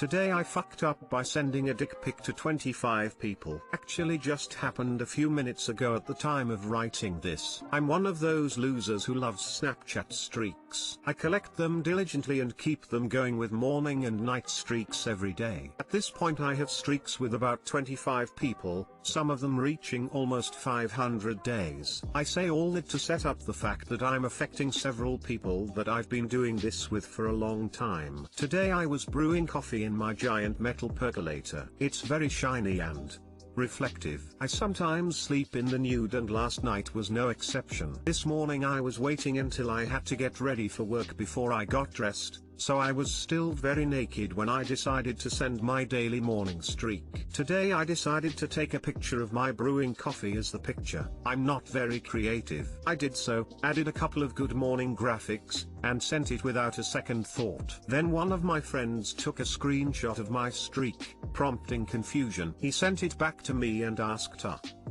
Today I fucked up by sending a dick pic to 25 people. Actually just happened a few minutes ago at the time of writing this. I'm one of those losers who loves Snapchat streaks. I collect them diligently and keep them going with morning and night streaks every day. At this point I have streaks with about 25 people, some of them reaching almost 500 days. I say all that to set up the fact that I'm affecting several people that I've been doing this with for a long time. Today I was brewing coffee in my giant metal percolator. It's very shiny and reflective. I sometimes sleep in the nude and last night was no exception. This morning I was waiting until I had to get ready for work before I got dressed, so I was still very naked when I decided to send my daily morning streak. Today I decided to take a picture of my brewing coffee as the picture. I'm not very creative. I did so, added a couple of good morning graphics, and sent it without a second thought. Then one of my friends took a screenshot of my streak, prompting confusion. He sent it back to me and asked,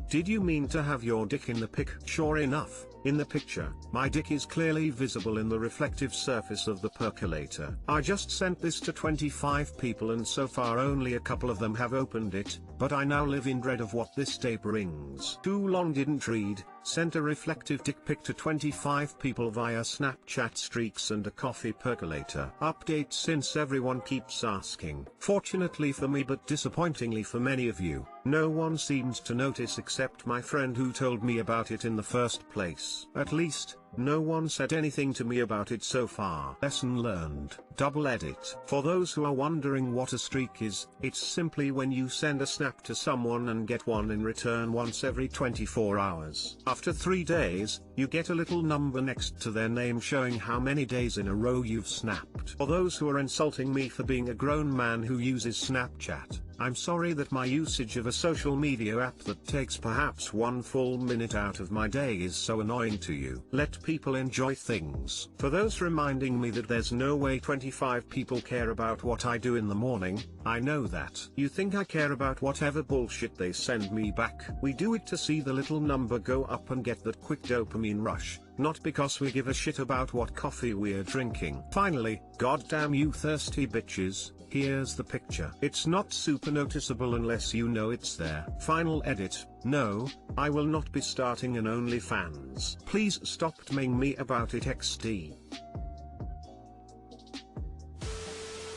"Did you mean to have your dick in the pic?" Sure enough, in the picture, my dick is clearly visible in the reflective surface of the percolator. I just sent this to 25 people and so far only a couple of them have opened it, but I now live in dread of what this day brings. Too long didn't read, sent a reflective dick pic to 25 people via Snapchat streaks and a coffee percolator. Update since everyone keeps asking. Fortunately for me but disappointingly for many of you, no one seems to notice except my friend who told me about it in the first place. At least, no one said anything to me about it so far. Lesson learned. Double edit. For those who are wondering what a streak is, it's simply when you send a snap to someone and get one in return once every 24 hours. After 3 days, you get a little number next to their name showing how many days in a row you've snapped. For those who are insulting me for being a grown man who uses Snapchat, I'm sorry that my usage of a social media app that takes perhaps 1 full minute out of my day is so annoying to you. Let people enjoy things. For those reminding me that there's no way 25 people care about what I do in the morning, I know that. You think I care about whatever bullshit they send me back. We do it to see the little number go up and get that quick dopamine rush, not because we give a shit about what coffee we're drinking. Finally, goddamn you thirsty bitches, here's the picture. It's not super noticeable unless you know it's there. Final edit. No, I will not be starting an OnlyFans. Please stop DMing me about it XD.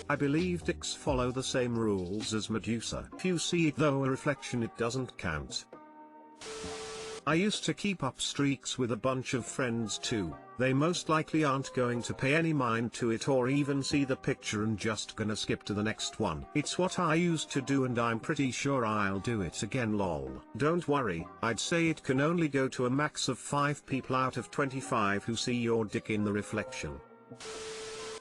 I believe dicks follow the same rules as Medusa. If you see it though a reflection it doesn't count. I used to keep up streaks with a bunch of friends too. They most likely aren't going to pay any mind to it or even see the picture and just gonna skip to the next one. It's what I used to do and I'm pretty sure I'll do it again lol. Don't worry, I'd say it can only go to a max of 5 people out of 25 who see your dick in the reflection.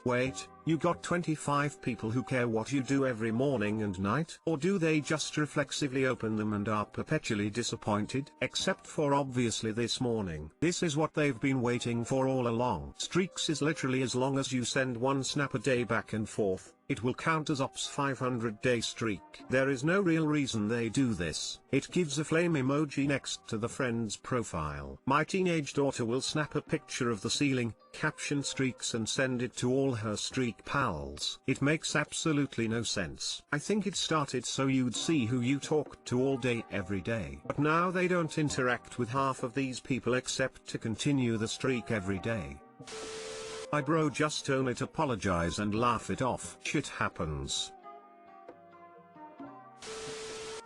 Wait, you got 25 people who care what you do every morning and night? Or do they just reflexively open them and are perpetually disappointed? Except for obviously this morning. This is what they've been waiting for all along. Streaks is literally as long as you send one snap a day back and forth, it will count as Ops 500-day streak. There is no real reason they do this. It gives a flame emoji next to the friend's profile. My teenage daughter will snap a picture of the ceiling, caption streaks and send it to all her streak pals. It makes absolutely no sense. I think it started so you'd see who you talked to all day every day. But now they don't interact with half of these people except to continue the streak every day. My bro, just own it, apologize and laugh it off. Shit happens.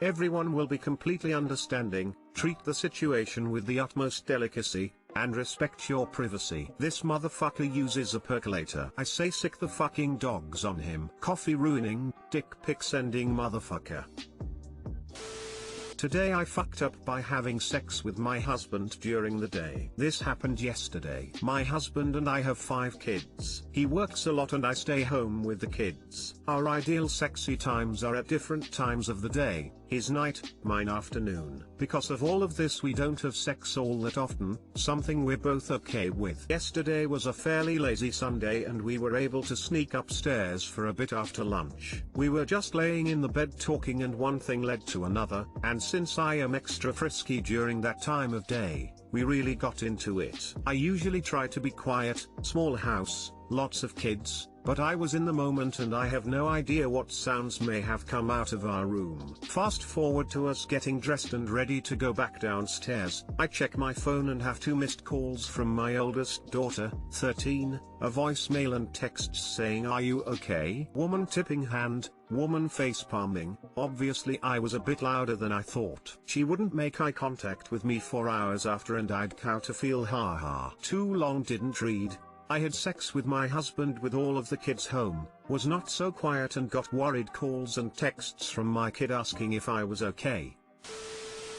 Everyone will be completely understanding, treat the situation with the utmost delicacy, and respect your privacy. This motherfucker uses a percolator. I say sick the fucking dogs on him. Coffee ruining, dick pic sending motherfucker. Today I fucked up by having sex with my husband during the day. This happened yesterday. My husband and I have 5 kids. He works a lot and I stay home with the kids. Our ideal sexy times are at different times of the day, his night, mine afternoon. Because of all of this we don't have sex all that often, something we're both okay with. Yesterday was a fairly lazy Sunday and we were able to sneak upstairs for a bit after lunch. We were just laying in the bed talking and one thing led to another, and since I am extra frisky during that time of day, we really got into it. I usually try to be quiet, small house, lots of kids, but I was in the moment and I have no idea what sounds may have come out of our room. Fast forward to us getting dressed and ready to go back downstairs. I check my phone and have 2 missed calls from my oldest daughter, 13, a voicemail and texts saying "Are you okay?" Woman tipping hand, woman face palming. Obviously I was a bit louder than I thought. She wouldn't make eye contact with me for hours after and I'd cow to feel haha. Too long didn't read. I had sex with my husband with all of the kids home, was not so quiet and got worried calls and texts from my kid asking if I was okay.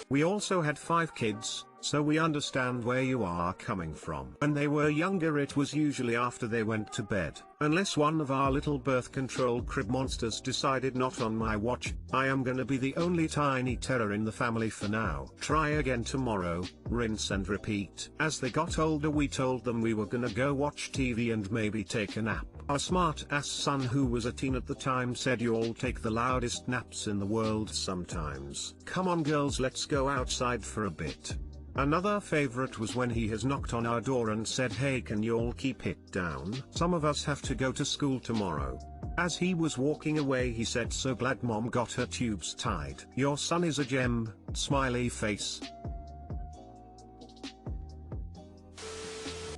We also had 5 kids, so we understand where you are coming from. When they were younger it was usually after they went to bed. Unless one of our little birth control crib monsters decided not on my watch, I am gonna be the only tiny terror in the family for now. Try again tomorrow, rinse and repeat. As they got older we told them we were gonna go watch TV and maybe take a nap. Our smart ass son, who was a teen at the time, said you all take the loudest naps in the world sometimes. Come on girls, let's go outside for a bit. Another favorite was when he has knocked on our door and said, hey, can you all keep it down? Some of us have to go to school tomorrow. As he was walking away he said, so glad mom got her tubes tied. Your son is a gem, smiley face.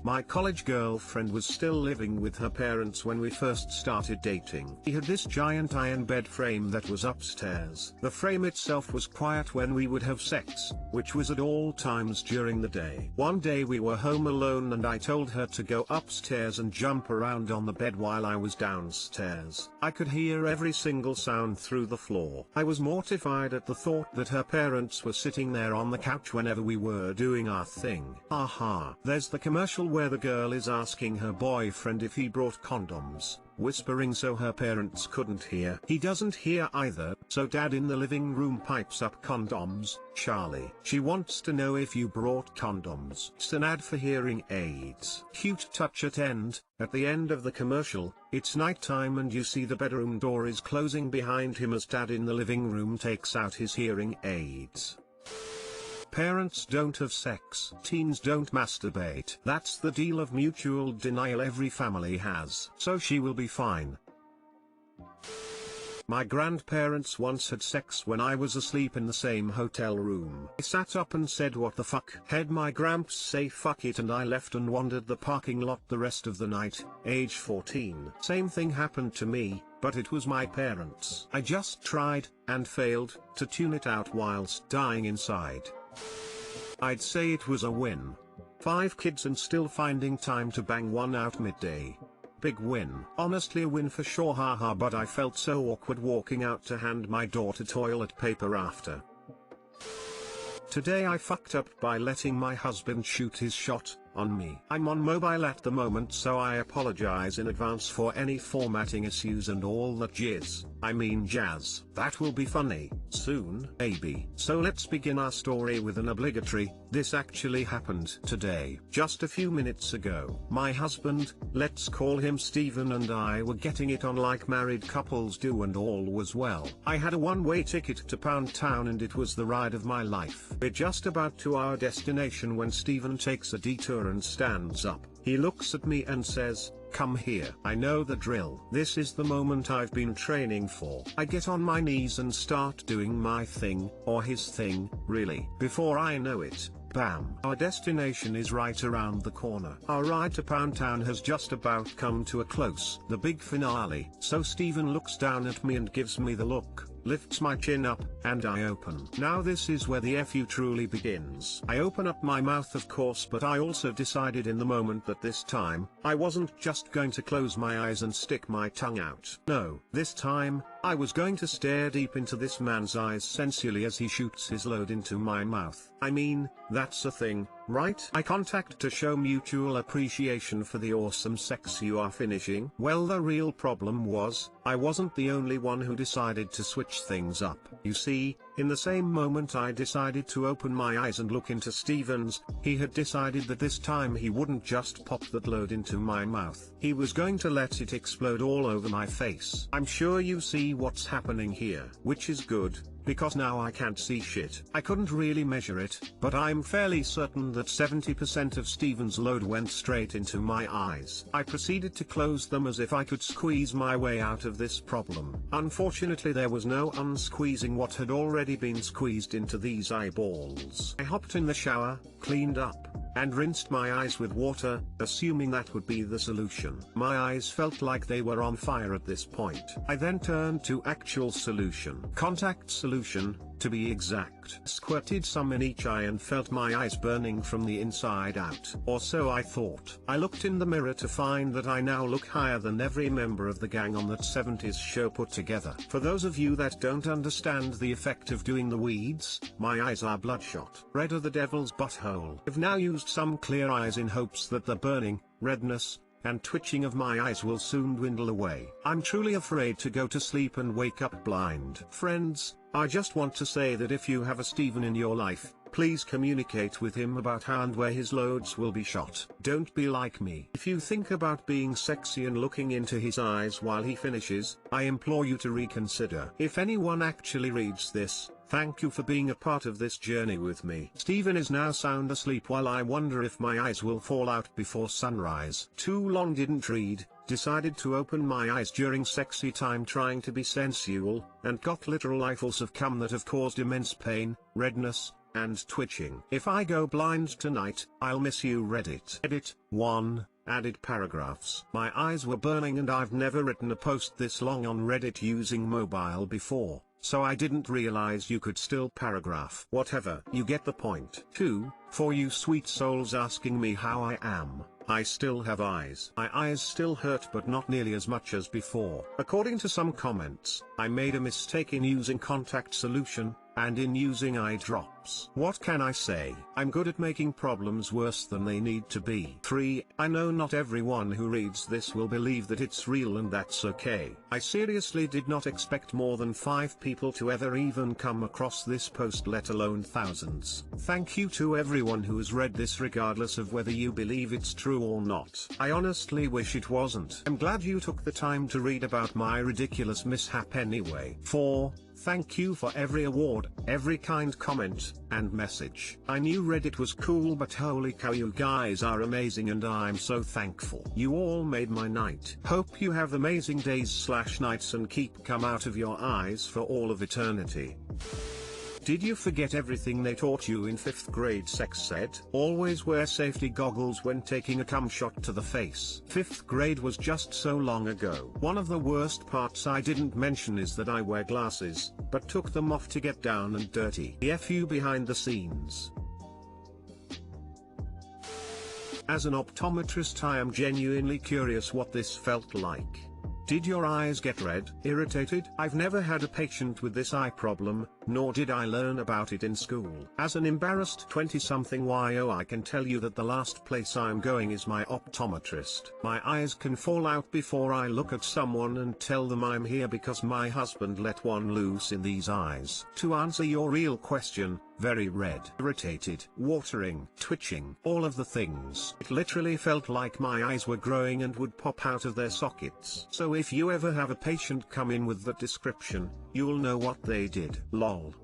My college girlfriend was still living with her parents when we first started dating. He had this giant iron bed frame that was upstairs. The frame itself was quiet when we would have sex, which was at all times during the day. One day we were home alone and I told her to go upstairs and jump around on the bed while I was downstairs. I could hear every single sound through the floor. I was mortified at the thought that her parents were sitting there on the couch whenever we were doing our thing. Aha. There's the commercial where the girl is asking her boyfriend if he brought condoms, whispering so her parents couldn't hear. He doesn't hear either, so dad in the living room pipes up, condoms, Charlie. She wants to know if you brought condoms. It's an ad for hearing aids. Cute touch at end. At the end of the commercial, it's nighttime and you see the bedroom door is closing behind him as dad in the living room takes out his hearing aids. Parents don't have sex. Teens don't masturbate. That's the deal of mutual denial every family has. So she will be fine. My grandparents once had sex when I was asleep in the same hotel room. I sat up and said, what the fuck? Had my gramps say fuck it and I left and wandered the parking lot the rest of the night, age 14. Same thing happened to me, but it was my parents. I just tried, and failed, to tune it out whilst dying inside. I'd say it was a win. 5 kids and still finding time to bang one out midday. Big win. Honestly a win for sure, haha, but I felt so awkward walking out to hand my daughter toilet paper after. Today I fucked up by letting my husband shoot his shot on me. I'm on mobile at the moment, so I apologize in advance for any formatting issues and all that jizz. I mean jazz. That will be funny, soon, maybe. So let's begin our story with an obligatory, this actually happened today, just a few minutes ago. My husband, let's call him Steven, and I were getting it on like married couples do, and all was well. I had a one-way ticket to Pound Town and it was the ride of my life. We're just about to our destination when Steven takes a detour and stands up. He looks at me and says, come here. I know the drill. This is the moment I've been training for. I get on my knees and start doing my thing, or his thing, really. Before I know it, bam. Our destination is right around the corner. Our ride to Pound Town has just about come to a close. The big finale. So Steven looks down at me and gives me the look, lifts my chin up, and I open. Now this is where the FU truly begins. I open up my mouth of course, but I also decided in the moment that this time, I wasn't just going to close my eyes and stick my tongue out. No, this time, I was going to stare deep into this man's eyes sensually as he shoots his load into my mouth. I mean, that's a thing, right? Eye contact to show mutual appreciation for the awesome sex you are finishing. Well, the real problem was, I wasn't the only one who decided to switch things up. You see, In the same moment I decided to open my eyes and look into Steven's. He had decided that this time he wouldn't just pop that load into my mouth. He was going to let it explode all over my face. I'm sure you see what's happening here, which is good, because now I can't see shit. I couldn't really measure it, but I'm fairly certain that 70% of Steven's load went straight into my eyes. I proceeded to close them as if I could squeeze my way out of this problem. Unfortunately there was no unsqueezing what had already been squeezed into these eyeballs. I hopped in the shower, cleaned up, and rinsed my eyes with water, assuming that would be the solution. My eyes felt like they were on fire at this point. I then turned to actual solution. Contact solution, to be exact. Squirted some in each eye and felt my eyes burning from the inside out. Or so I thought. I looked in the mirror to find that I now look higher than every member of the gang on that 70s show put together. For those of you that don't understand the effect of doing the weeds, my eyes are bloodshot. Red are the devil's butthole. I've now used some clear eyes in hopes that the burning, redness, and twitching of my eyes will soon dwindle away. I'm truly afraid to go to sleep and wake up blind. Friends, I just want to say that if you have a Steven in your life, please communicate with him about how and where his loads will be shot. Don't be like me. If you think about being sexy and looking into his eyes while he finishes, I implore you to reconsider. If anyone actually reads this, thank you for being a part of this journey with me. Steven is now sound asleep while I wonder if my eyes will fall out before sunrise. Too long didn't read, decided to open my eyes during sexy time trying to be sensual, and got literal eyefuls of cum that have caused immense pain, redness, and twitching. If I go blind tonight, I'll miss you Reddit. Edit 1. Added paragraphs. My eyes were burning and I've never written a post this long on Reddit using mobile before, so I didn't realize you could still paragraph. Whatever, you get the point. 2. For you sweet souls asking me how I am, I still have eyes. My eyes still hurt but not nearly as much as before. According to some comments, I made a mistake in using contact solution, and in using eye drops. What can I say? I'm good at making problems worse than they need to be. 3. I know not everyone who reads this will believe that it's real and that's okay. I seriously did not expect more than 5 people to ever even come across this post, let alone thousands. Thank you to everyone who has read this regardless of whether you believe it's true or not. I honestly wish it wasn't. I'm glad you took the time to read about my ridiculous mishap anyway. 4. Thank you for every award, every kind comment, and message. I knew Reddit was cool but holy cow, you guys are amazing and I'm so thankful. You all made my night. Hope you have amazing days/nights and keep cum out of your eyes for all of eternity. Did you forget everything they taught you in 5th grade sex ed? Always wear safety goggles when taking a cum shot to the face. 5th grade was just so long ago. One of the worst parts I didn't mention is that I wear glasses, but took them off to get down and dirty. TIFU behind the scenes. As an optometrist, I am genuinely curious what this felt like. Did your eyes get red, irritated? I've never had a patient with this eye problem, nor did I learn about it in school. As an embarrassed 20-something YO, I can tell you that the last place I'm going is my optometrist. My eyes can fall out before I look at someone and tell them I'm here because my husband let one loose in these eyes. To answer your real question, very red, irritated, watering, twitching, all of the things. It literally felt like my eyes were growing and would pop out of their sockets. So if you ever have a patient come in with that description, you'll know what they did. Lol.